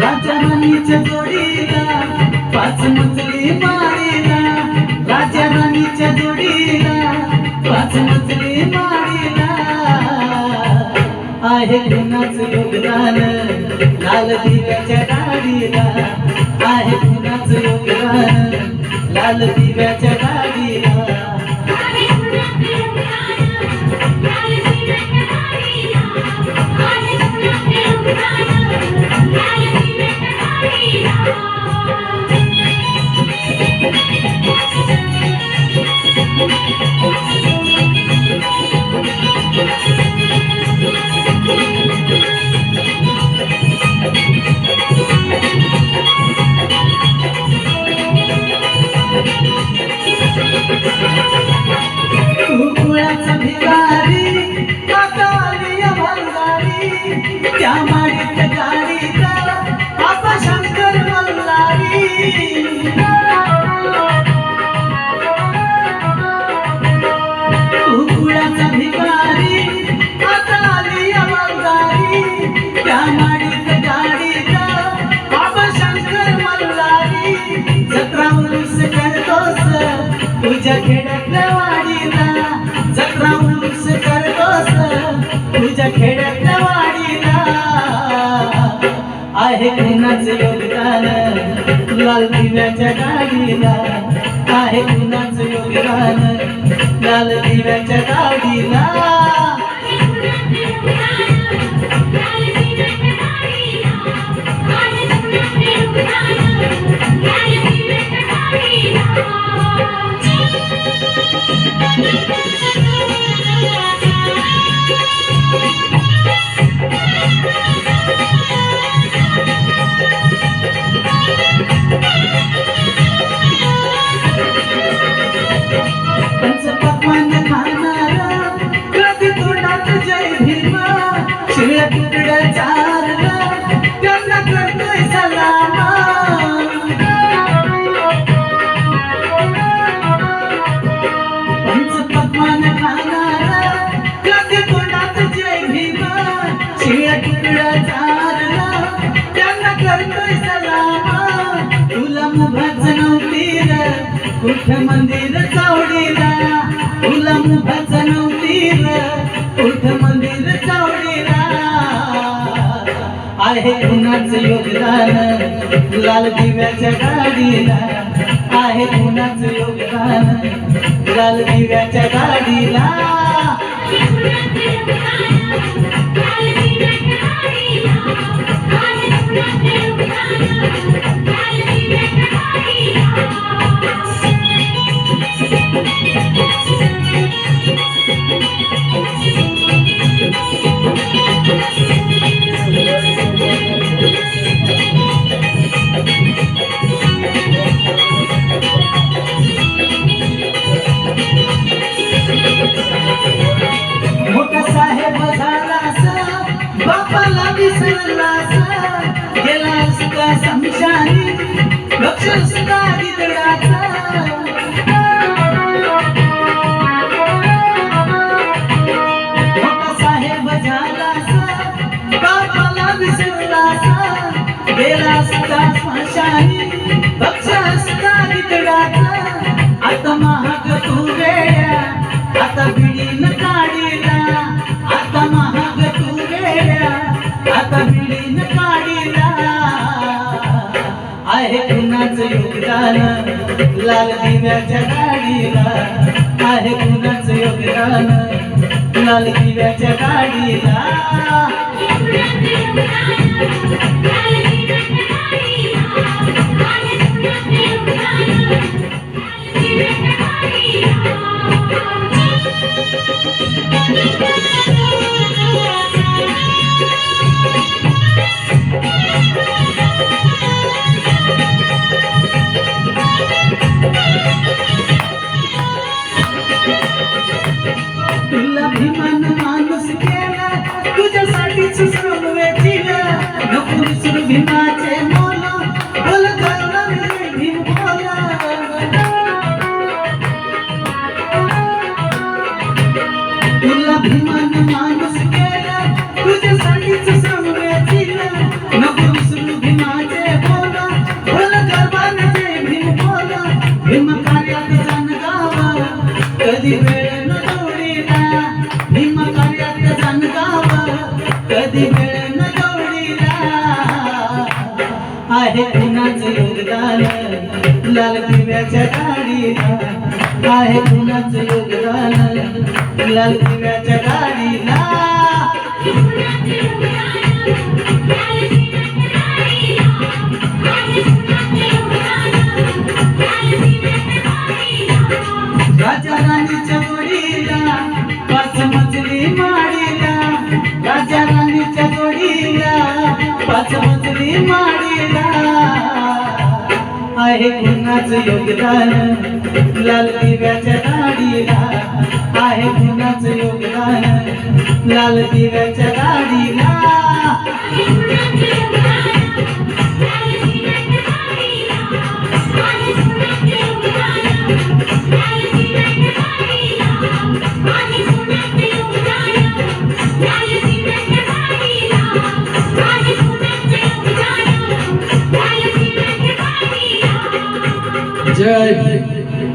राजा राणीच्या जोडीला पाच मजली माडीला, राजा राणीच्या जोडीला पाच मजली माडीला आहे कुणाचं योगदान लाल दिव्याच्या गाडीला, आहे कुणाचं योगदान लाल दिव्याच्या गाडीला. कुळाचा भिकारी काकाली भंगारी, त्या माडीत गाडीचा आपा शंकर मल्हारी. कुळाचा भिकारी काकाली भंगारी, त्या माडीत गाडीचा आपा शंकर मल्हारी. जत्रा उरूस करतोस तुझ्या खेड्यातल्या वाडीला, जत्रा उरूस करतोस तुझ्या खेड्यातल्या वाडीला आहे कुणाचं योगदान लाल दिव्याच्या गाडीला, आहे कुणाचं योगदान लाल दिव्याच्या गाडीला. पंचपक्वान्न खाणारा कधी तोंडात जय भीमा, शिळ्या तुकड्या चारला त्यांना करतोय सलामा. पंचपक्वान्न खाणारा कधी तोंडात जय भीमा, शिळ्या तुकड्या चारला त्यांना करतोय सलामा. तुला मुभाचं नव्हती र कुठं मंदिर चावडीला, तुला मुभाचं नव्हती र कुठं मंदिर चावडीला आहे कुणाचं योगदान लाल दिव्याच्या गाडीला, आहे कुणाचं योगदान लाल दिव्याच्या गाडीला. मोठा साहेब झालास बापाला विसरलास, गेलास का समशानी लक्ष सुद्धा गिदडाचा. मोठा साहेब झालास बापाला विसरलास, गेलास का समशानी लक्ष सुद्धा गिदडाचा. आता महाग तू वेड्या आता बिडीन काढीला, आता महाग तू वेड्या आता बिडीन काढीला आहे कुणाचं योगदान लाल दिव्याच्या गाडीला, आहे कुणाचं योगदान लाल दिव्याच्या गाडीला. तुला भीमान माणूस केला तुझ्यासाठीच समवेतीला, नको विसरू भीमाचे मोल बोल करणारे भीम बोला. तुला भीमान माणूस केला तुझ्यासाठीच समवेतीला, भीम कार्यात जाणगाव कधी वेळ न जोडीला भीम कार्यात जाणगाव कधी वेळ न जोडीला आहे कुणाचं योगदान लाल दिव्याच्या गाडीला आहे कुणाचं योगदान लाल दिव्याच्या गाडीला राजा राणीच्या जोडीला पाच मजली माडीला राजा राणीच्या जोडीला पाच मजली माडीला आहे कुणाचं योगदान लाल दिव्याच्या गाडीला आहे कुणाचं योगदान लाल दिव्याच्या गाडीला जय